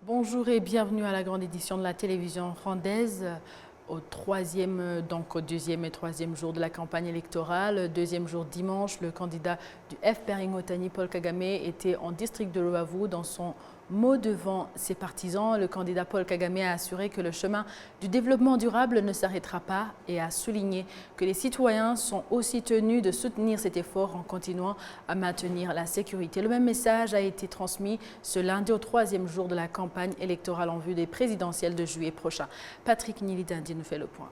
Bonjour et bienvenue à la grande édition de la télévision rwandaise au deuxième et troisième jour de la campagne électorale. Deuxième jour dimanche, le candidat du FPR Inkotanyi, Paul Kagame, était en district de Rubavu dans son mot devant ses partisans. Le candidat Paul Kagame a assuré que le chemin du développement durable ne s'arrêtera pas et a souligné que les citoyens sont aussi tenus de soutenir cet effort en continuant à maintenir la sécurité. Le même message a été transmis ce lundi au troisième jour de la campagne électorale en vue des présidentielles de juillet prochain. Patrick Nilidandi nous fait le point.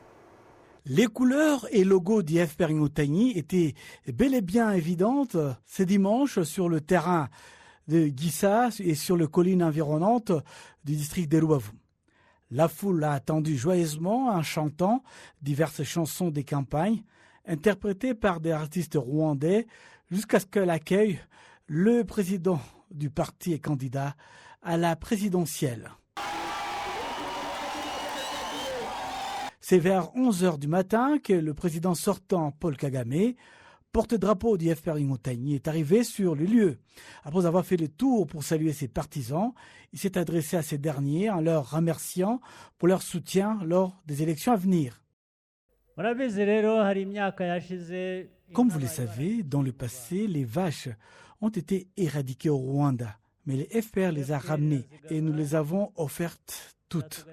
Les couleurs et logos du FPR Inkotanyi étaient bel et bien évidentes ce dimanche sur le terrain de Gissa et sur les collines environnantes du district de Rubavu. La foule a attendu joyeusement en chantant diverses chansons des campagnes interprétées par des artistes rwandais jusqu'à ce qu'elle accueille le président du parti et candidat à la présidentielle. C'est vers 11h du matin que le président sortant, Paul Kagame, porte-drapeau du FPR Inkotanyi, est arrivé sur le lieu. Après avoir fait le tour pour saluer ses partisans, il s'est adressé à ces derniers en leur remerciant pour leur soutien lors des élections à venir. Comme vous le savez, dans le passé, les vaches ont été éradiquées au Rwanda, mais les FPR les a ramenées et nous les avons offertes toutes.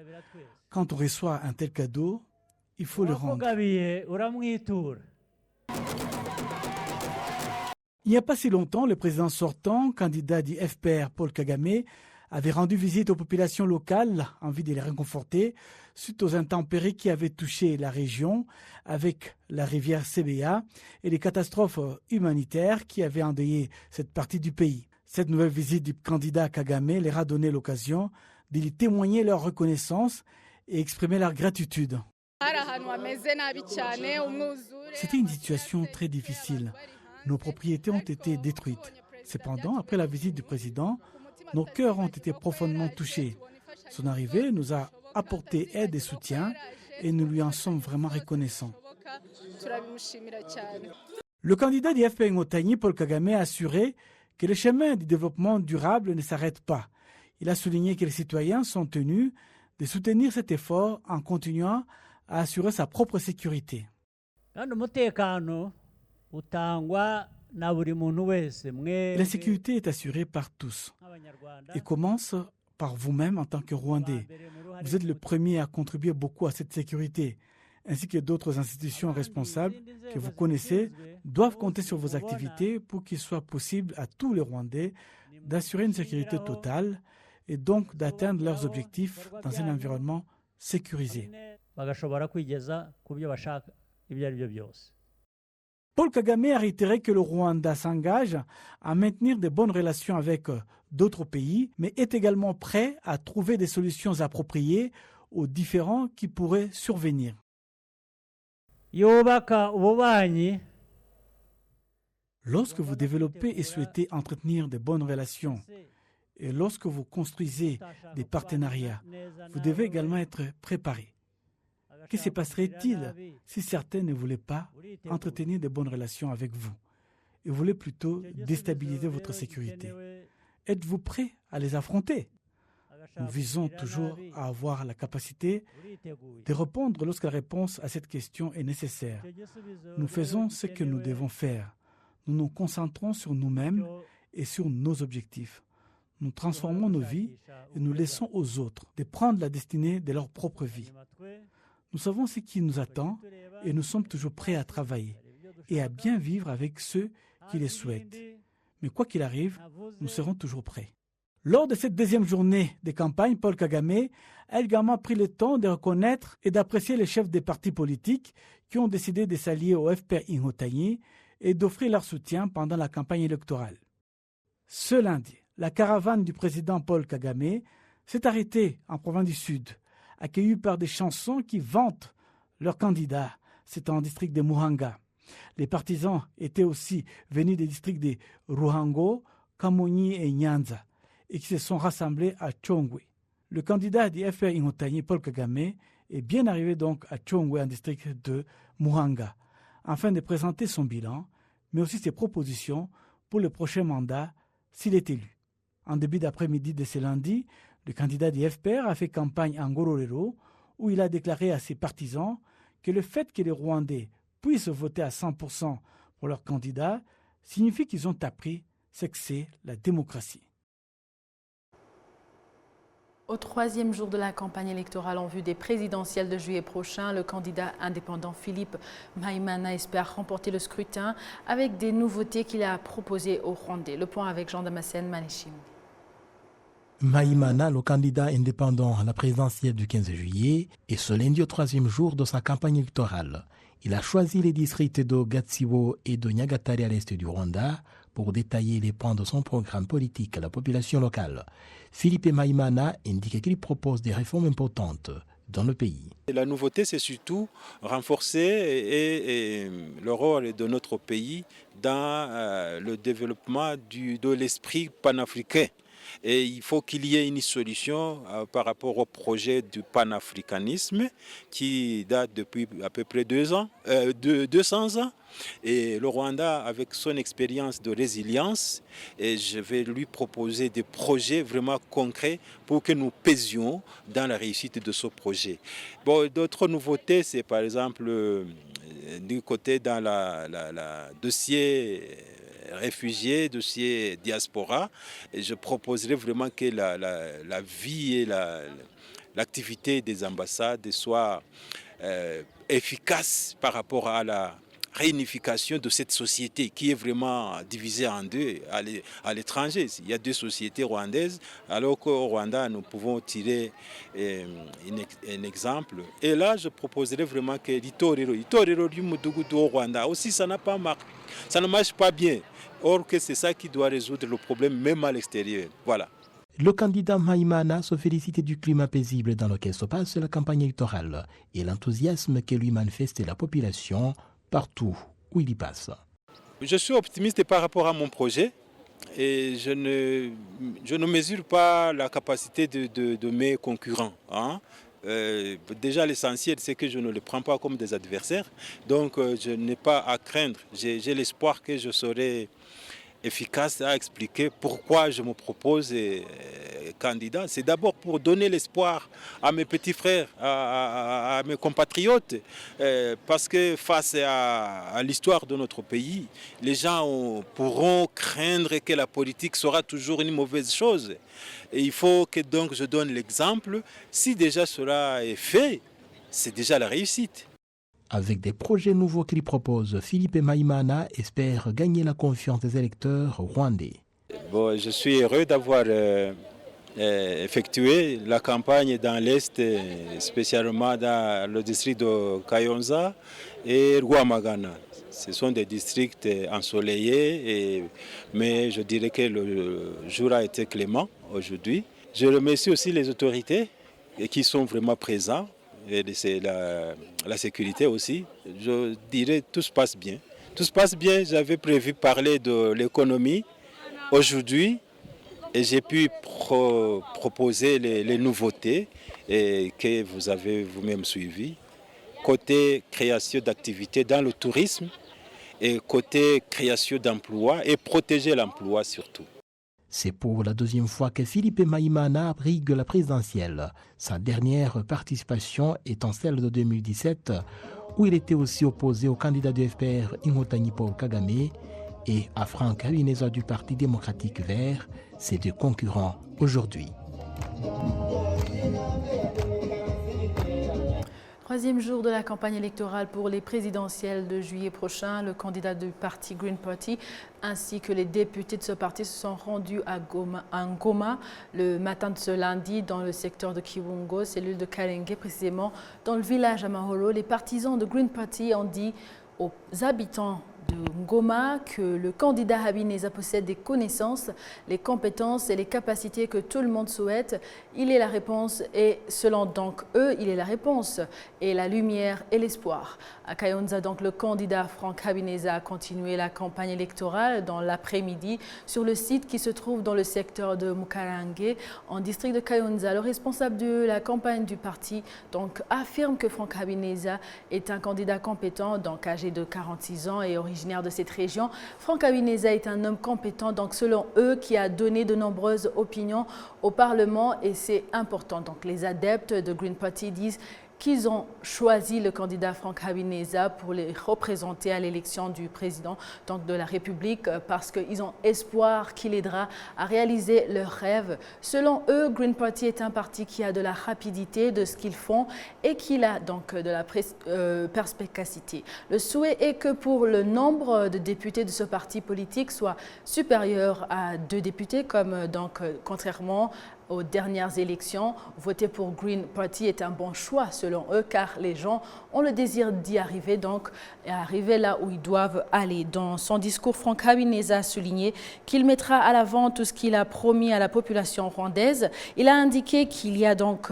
Quand on reçoit un tel cadeau, il faut le rendre. Il n'y a pas si longtemps, le président sortant, candidat du FPR, Paul Kagame, avait rendu visite aux populations locales en vue de les réconforter suite aux intempéries qui avaient touché la région avec la rivière Sebeya et les catastrophes humanitaires qui avaient endeuillé cette partie du pays. Cette nouvelle visite du candidat Kagame leur a donné l'occasion de lui témoigner leur reconnaissance et exprimer leur gratitude. C'était une situation très difficile. Nos propriétés ont été détruites. Cependant, après la visite du président, nos cœurs ont été profondément touchés. Son arrivée nous a apporté aide et soutien et nous lui en sommes vraiment reconnaissants. Le candidat du FPR Inkotanyi, Paul Kagame, a assuré que le chemin du développement durable ne s'arrête pas. Il a souligné que les citoyens sont tenus de soutenir cet effort en continuant à assurer sa propre sécurité. La sécurité est assurée par tous et commence par vous-même en tant que Rwandais. Vous êtes le premier à contribuer beaucoup à cette sécurité, ainsi que d'autres institutions responsables que vous connaissez doivent compter sur vos activités pour qu'il soit possible à tous les Rwandais d'assurer une sécurité totale et donc d'atteindre leurs objectifs dans un environnement sécurisé. Paul Kagame a réitéré que le Rwanda s'engage à maintenir de bonnes relations avec d'autres pays, mais est également prêt à trouver des solutions appropriées aux différends qui pourraient survenir. Lorsque vous développez et souhaitez entretenir de bonnes relations, et lorsque vous construisez des partenariats, vous devez également être préparé. Que se passerait-il si certains ne voulaient pas entretenir de bonnes relations avec vous et voulaient plutôt déstabiliser votre sécurité? Êtes-vous prêt à les affronter? Nous visons toujours à avoir la capacité de répondre lorsque la réponse à cette question est nécessaire. Nous faisons ce que nous devons faire. Nous nous concentrons sur nous-mêmes et sur nos objectifs. Nous transformons nos vies et nous laissons aux autres de prendre la destinée de leur propre vie. Nous savons ce qui nous attend et nous sommes toujours prêts à travailler et à bien vivre avec ceux qui le souhaitent. Mais quoi qu'il arrive, nous serons toujours prêts. Lors de cette deuxième journée de campagne, Paul Kagame a également pris le temps de reconnaître et d'apprécier les chefs des partis politiques qui ont décidé de s'allier au FPR Inkotanyi et d'offrir leur soutien pendant la campagne électorale. Ce lundi, la caravane du président Paul Kagame s'est arrêtée en province du Sud, accueillis par des chansons qui vantent leur candidat. C'est en district de Muhanga. Les partisans étaient aussi venus des districts de Ruhango, Kamonyi et Nyanza et qui se sont rassemblés à Chongwe. Le candidat du FPR Inkotanyi, Paul Kagame, est bien arrivé donc à Chongwe, en district de Muhanga, afin de présenter son bilan, mais aussi ses propositions pour le prochain mandat s'il est élu. En début d'après-midi de ce lundi, Le candidat du FPR a fait campagne à Ngororero, où il a déclaré à ses partisans que le fait que les Rwandais puissent voter à 100% pour leur candidat signifie qu'ils ont appris ce que c'est la démocratie. Au troisième jour de la campagne électorale en vue des présidentielles de juillet prochain, le candidat indépendant Philippe Maïmana espère remporter le scrutin avec des nouveautés qu'il a proposées aux Rwandais. Le point avec Jean-Damascène Manéchim. Maïmana, le candidat indépendant à la présidentielle du 15 juillet, est ce lundi au troisième jour de sa campagne électorale. Il a choisi les districts de Gatsibo et de Nyagatare à l'est du Rwanda pour détailler les points de son programme politique à la population locale. Philippe Maïmana indique qu'il propose des réformes importantes dans le pays. La nouveauté, c'est surtout renforcer le rôle de notre pays dans le développement de l'esprit panafricain. Et il faut qu'il y ait une solution par rapport au projet du panafricanisme qui date depuis à peu près 200 ans. Et le Rwanda, avec son expérience de résilience, et je vais lui proposer des projets vraiment concrets pour que nous pèsions dans la réussite de ce projet. Bon, d'autres nouveautés, c'est par exemple du côté dans la dossier réfugiés, dossier diaspora. Et je proposerai vraiment que la vie et l'activité des ambassades soient efficaces par rapport à la réunification de cette société qui est vraiment divisée en deux à l'étranger. Il y a deux sociétés rwandaises, alors qu'au Rwanda, nous pouvons tirer un exemple. Et là, je proposerais vraiment que l'Itorero du Mudugudu au Rwanda aussi, ça ne marche pas bien. Or que c'est ça qui doit résoudre le problème, même à l'extérieur. Voilà. Le candidat Maïmana se félicite du climat paisible dans lequel se passe la campagne électorale et l'enthousiasme que lui manifeste la population partout où il y passe. Je suis optimiste par rapport à mon projet et je ne mesure pas la capacité de mes concurrents. Déjà l'essentiel, c'est que je ne les prends pas comme des adversaires, donc je n'ai pas à craindre. J'ai l'espoir que je serai efficace à expliquer pourquoi je me propose candidat. C'est d'abord pour donner l'espoir à mes petits frères, à mes compatriotes, parce que face à l'histoire de notre pays, les gens pourront craindre que la politique sera toujours une mauvaise chose. Et il faut que donc je donne l'exemple. Si déjà cela est fait, c'est déjà la réussite. Avec des projets nouveaux qu'il propose, Philippe Maïmana espère gagner la confiance des électeurs rwandais. Bon, je suis heureux d'avoir effectué la campagne dans l'Est, spécialement dans le district de Kayonza et Rwamagana. Ce sont des districts ensoleillés, mais je dirais que le jour a été clément aujourd'hui. Je remercie aussi les autorités qui sont vraiment présentes. Et c'est la sécurité aussi. Je dirais tout se passe bien. Tout se passe bien. J'avais prévu parler de l'économie aujourd'hui et j'ai pu proposer les nouveautés que vous avez vous-même suivies. Côté création d'activités dans le tourisme et côté création d'emplois et protéger l'emploi surtout. C'est pour la deuxième fois que Philippe Maïmana brigue la présidentielle. Sa dernière participation étant celle de 2017, où il était aussi opposé au candidat du FPR Ingotani Paul Kagame et à Franck Habineza du Parti démocratique vert, ses deux concurrents aujourd'hui. Troisième jour de la campagne électorale pour les présidentielles de juillet prochain, le candidat du parti Green Party ainsi que les députés de ce parti se sont rendus à Ngoma le matin de ce lundi dans le secteur de Kiwungo, cellule de Kalenge, précisément dans le village Amaholo. Les partisans de Green Party ont dit aux habitants de Ngoma que le candidat Habineza possède des connaissances, les compétences et les capacités que tout le monde souhaite. Il est la réponse et selon donc eux, il est la réponse et la lumière et l'espoir. À Kayonza, donc, le candidat Franck Habineza a continué la campagne électorale dans l'après-midi sur le site qui se trouve dans le secteur de Mukarange, en district de Kayonza. Le responsable de la campagne du parti donc affirme que Franck Habineza est un candidat compétent, donc âgé de 46 ans et originaire originaire de cette région. Franck Habineza est un homme compétent, donc selon eux, qui a donné de nombreuses opinions au Parlement et c'est important. Donc les adeptes de Green Party disent qu'ils ont choisi le candidat Franck Habineza pour les représenter à l'élection du président donc de la République parce qu'ils ont espoir qu'il aidera à réaliser leurs rêves. Selon eux, Green Party est un parti qui a de la rapidité de ce qu'ils font et qui a donc de la perspicacité. Le souhait est que pour le nombre de députés de ce parti politique soit supérieur à 2 députés, comme donc contrairement aux dernières élections. Voter pour Green Party est un bon choix selon eux car les gens ont le désir d'y arriver, donc et arriver là où ils doivent aller. Dans son discours, Franck Habineza a souligné qu'il mettra à l'avant tout ce qu'il a promis à la population rwandaise. Il a indiqué qu'il y a donc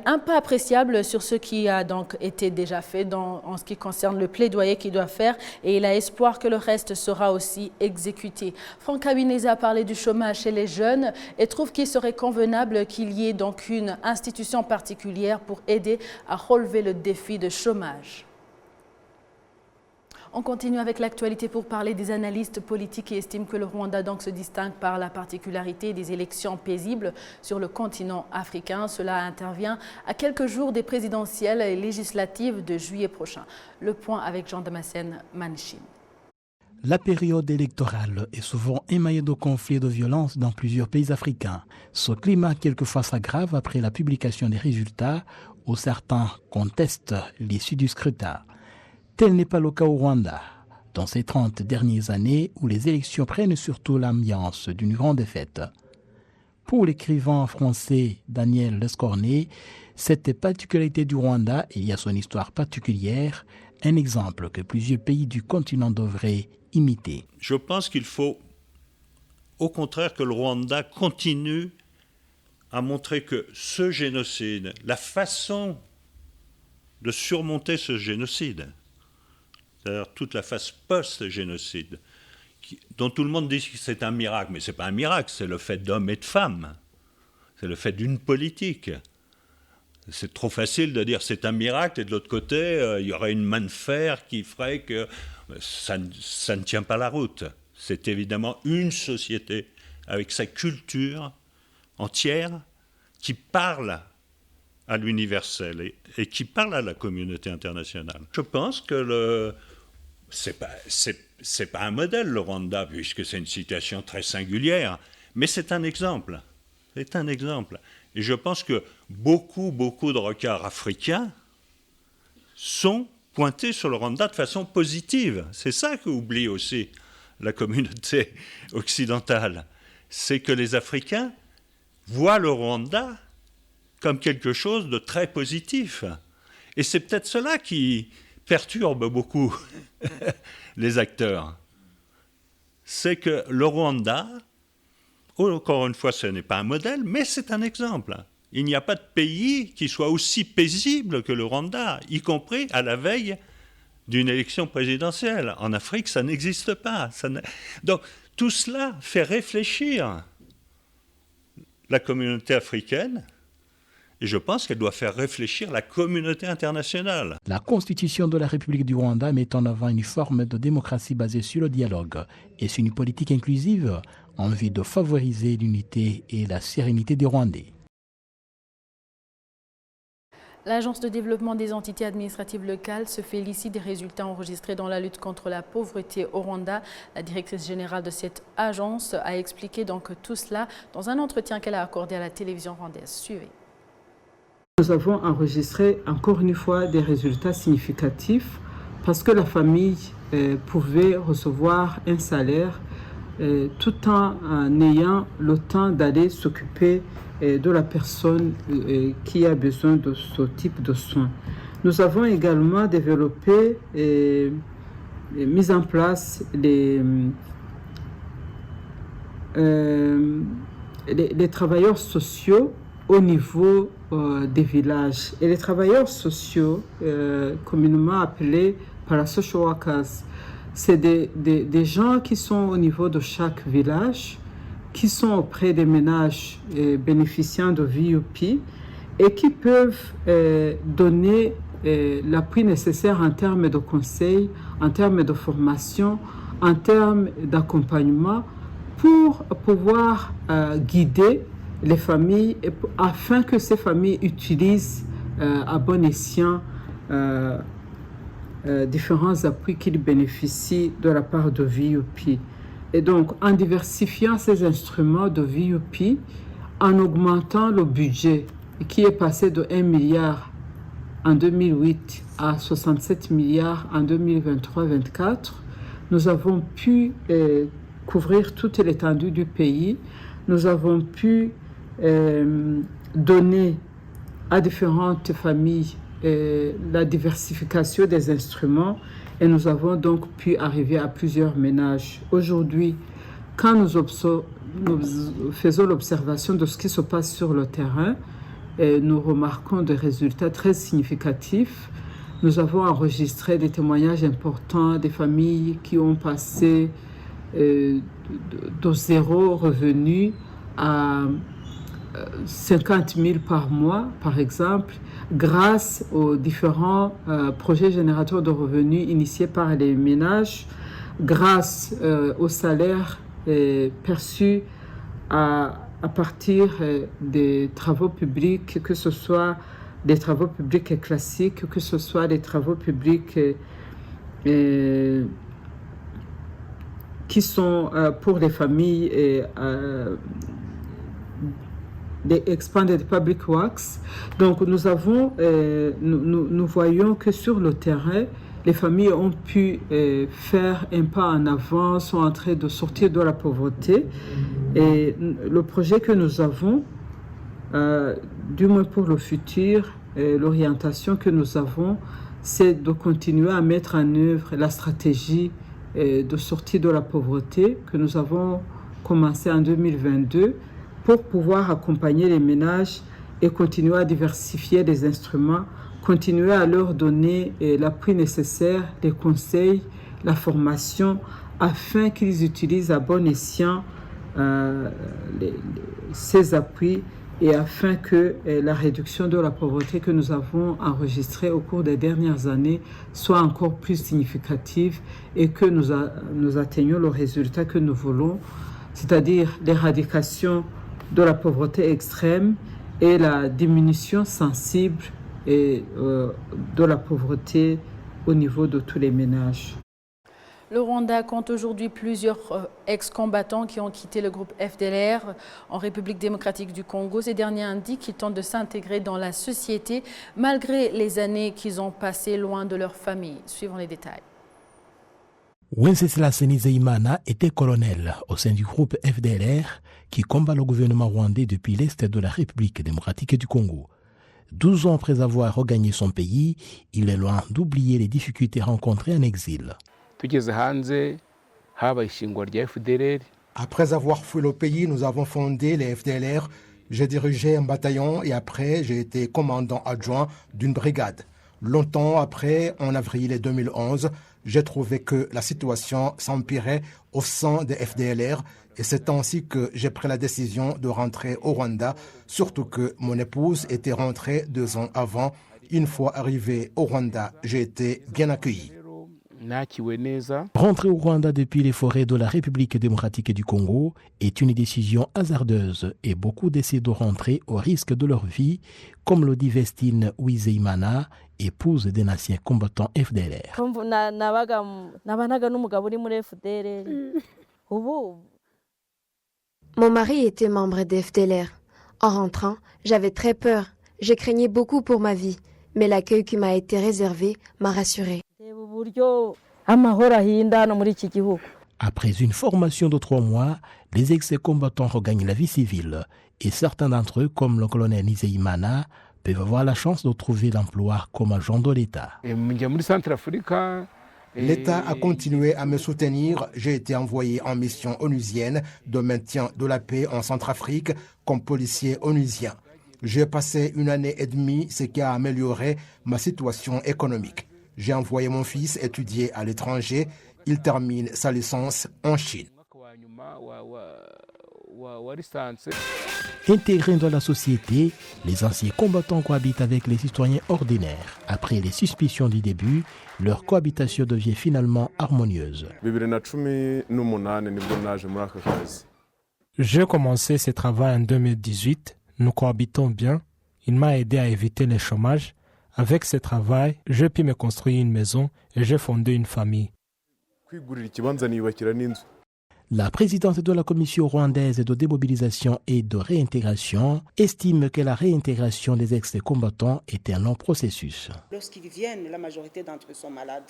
un pas appréciable sur ce qui a donc été déjà fait en ce qui concerne le plaidoyer qu'il doit faire et il a espoir que le reste sera aussi exécuté. Franck Habineza a parlé du chômage chez les jeunes et trouve qu'il serait convenable qu'il y ait donc une institution particulière pour aider à relever le défi de chômage. On continue avec l'actualité pour parler des analystes politiques qui estiment que le Rwanda donc se distingue par la particularité des élections paisibles sur le continent africain. Cela intervient à quelques jours des présidentielles et législatives de juillet prochain. Le point avec Jean-Damascène Manchin. La période électorale est souvent émaillée de conflits et de violences dans plusieurs pays africains. Ce climat quelquefois s'aggrave après la publication des résultats où certains contestent l'issue du scrutin. Tel n'est pas le cas au Rwanda, dans ces 30 dernières années où les élections prennent surtout l'ambiance d'une grande fête. Pour l'écrivain français Daniel Lescornet, cette particularité du Rwanda, il y a son histoire particulière, un exemple que plusieurs pays du continent devraient imiter. Je pense qu'il faut, au contraire, que le Rwanda continue à montrer que ce génocide, la façon de surmonter ce génocide, c'est-à-dire toute la phase post-génocide, dont tout le monde dit que c'est un miracle, mais ce n'est pas un miracle, c'est le fait d'hommes et de femmes, c'est le fait d'une politique. C'est trop facile de dire c'est un miracle, et de l'autre côté, il y aurait une main de fer qui ferait que ça ne tient pas la route. C'est évidemment une société avec sa culture entière qui parle à l'universel et qui parle à la communauté internationale. Je pense que c'est pas un modèle, le Rwanda, puisque c'est une situation très singulière, mais c'est un exemple. C'est un exemple. Et je pense que beaucoup de regards africains sont pointés sur le Rwanda de façon positive. C'est ça qu'oublie aussi la communauté occidentale. C'est que les Africains voient le Rwanda comme quelque chose de très positif. Et c'est peut-être cela qui perturbe beaucoup les acteurs. C'est que le Rwanda, encore une fois, ce n'est pas un modèle, mais c'est un exemple. Il n'y a pas de pays qui soit aussi paisible que le Rwanda, y compris à la veille d'une élection présidentielle. En Afrique, ça n'existe pas. Donc, tout cela fait réfléchir la communauté africaine. Et je pense qu'elle doit faire réfléchir la communauté internationale. La Constitution de la République du Rwanda met en avant une forme de démocratie basée sur le dialogue et sur une politique inclusive en vue de favoriser l'unité et la sérénité des Rwandais. L'Agence de développement des entités administratives locales se félicite des résultats enregistrés dans la lutte contre la pauvreté au Rwanda. La directrice générale de cette agence a expliqué donc tout cela dans un entretien qu'elle a accordé à la télévision rwandaise. Suivez. Nous avons enregistré encore une fois des résultats significatifs parce que la famille pouvait recevoir un salaire tout en ayant le temps d'aller s'occuper de la personne qui a besoin de ce type de soins. Nous avons également développé et mis en place les travailleurs sociaux au niveau des villages. Et les travailleurs sociaux, communément appelés par la social workers, c'est des gens qui sont au niveau de chaque village, qui sont auprès des ménages bénéficiant de VUP et qui peuvent donner l'appui nécessaire en termes de conseils, en termes de formation, en termes d'accompagnement pour pouvoir guider les familles afin que ces familles utilisent à bon escient différents appuis qu'ils bénéficient de la part de VUP. Et donc, en diversifiant ces instruments de VUP, en augmentant le budget qui est passé de 1 milliard en 2008 à 67 milliards en 2023-24, nous avons pu couvrir toute l'étendue du pays. Nous avons pu donner à différentes familles la diversification des instruments et nous avons donc pu arriver à plusieurs ménages. Aujourd'hui, quand nous faisons l'observation de ce qui se passe sur le terrain, nous remarquons des résultats très significatifs. Nous avons enregistré des témoignages importants des familles qui ont passé de zéro revenu à 50 000 par mois, par exemple, grâce aux différents projets générateurs de revenus initiés par les ménages, grâce aux salaires perçus à partir des travaux publics, que ce soit des travaux publics classiques, que ce soit des travaux publics qui sont pour les familles des Expanded Public Works. Donc nous voyons que sur le terrain, les familles ont pu faire un pas en avant, sont en train de sortir de la pauvreté. Et le projet que nous avons, du moins pour le futur, l'orientation que nous avons, c'est de continuer à mettre en œuvre la stratégie de sortie de la pauvreté que nous avons commencé en 2022 pour pouvoir accompagner les ménages et continuer à diversifier les instruments, continuer à leur donner l'appui nécessaire, les conseils, la formation, afin qu'ils utilisent à bon escient ces appuis et afin que la réduction de la pauvreté que nous avons enregistrée au cours des dernières années soit encore plus significative et que nous atteignions le résultat que nous voulons, c'est-à-dire l'éradication de la pauvreté extrême et la diminution sensible de la pauvreté au niveau de tous les ménages. Le Rwanda compte aujourd'hui plusieurs ex-combattants qui ont quitté le groupe FDLR en République démocratique du Congo. Ces derniers indiquent qu'ils tentent de s'intégrer dans la société malgré les années qu'ils ont passées loin de leur famille. Suivons les détails. Wenceslas Nizeyimana était colonel au sein du groupe FDLR qui combat le gouvernement rwandais depuis l'est de la République démocratique du Congo. 12 ans après avoir regagné son pays, il est loin d'oublier les difficultés rencontrées en exil. Après avoir fui le pays, nous avons fondé les FDLR. J'ai dirigé un bataillon et après, j'ai été commandant adjoint d'une brigade. Longtemps après, en avril 2011, j'ai trouvé que la situation s'empirait au sein des FDLR et c'est ainsi que j'ai pris la décision de rentrer au Rwanda, surtout que mon épouse était rentrée 2 ans avant. Une fois arrivé au Rwanda, j'ai été bien accueilli. Rentrer au Rwanda depuis les forêts de la République démocratique du Congo est une décision hasardeuse et beaucoup décident de rentrer au risque de leur vie, comme le dit Vestine Uwizeyimana, épouse d'un ancien combattant FDLR. Mon mari était membre des FDLR. En rentrant, j'avais très peur. Je craignais beaucoup pour ma vie, mais l'accueil qui m'a été réservé m'a rassurée. Après une formation de 3 mois, les ex-combattants regagnent la vie civile et certains d'entre eux, comme le colonel Nizeyimana, peuvent avoir la chance de trouver l'emploi comme agent de l'État. L'État a continué à me soutenir. J'ai été envoyé en mission onusienne de maintien de la paix en Centrafrique comme policier onusien. J'ai passé 1 année et demie, ce qui a amélioré ma situation économique. J'ai envoyé mon fils étudier à l'étranger. Il termine sa licence en Chine. Intégrés dans la société, les anciens combattants cohabitent avec les citoyens ordinaires. Après les suspicions du début, leur cohabitation devient finalement harmonieuse. J'ai commencé ce travail en 2018. Nous cohabitons bien. Il m'a aidé à éviter le chômage. Avec ce travail, j'ai pu me construire une maison et j'ai fondé une famille. La présidente de la Commission rwandaise de démobilisation et de réintégration estime que la réintégration des ex-combattants est un long processus. Lorsqu'ils viennent, la majorité d'entre eux sont malades.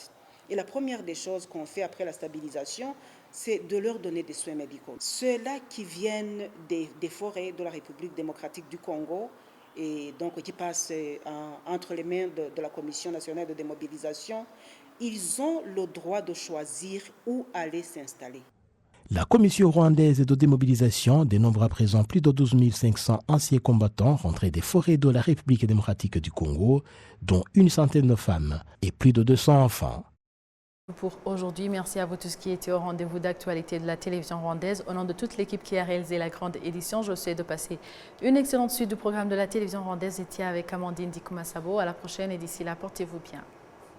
Et la première des choses qu'on fait après la stabilisation, c'est de leur donner des soins médicaux. Ceux-là qui viennent des forêts de la République démocratique du Congo, et donc qui passent entre les mains de la Commission nationale de démobilisation, ils ont le droit de choisir où aller s'installer. La Commission rwandaise de démobilisation dénombre à présent plus de 12 500 anciens combattants rentrés des forêts de la République démocratique du Congo, dont une centaine de femmes et plus de 200 enfants. Pour aujourd'hui, merci à vous tous qui étaient au rendez-vous d'actualité de la télévision rwandaise. Au nom de toute l'équipe qui a réalisé la grande édition, je vous souhaite de passer une excellente suite du programme de la télévision rwandaise. J'étais avec Amandine Dikumasabo. À la prochaine et d'ici là, portez-vous bien.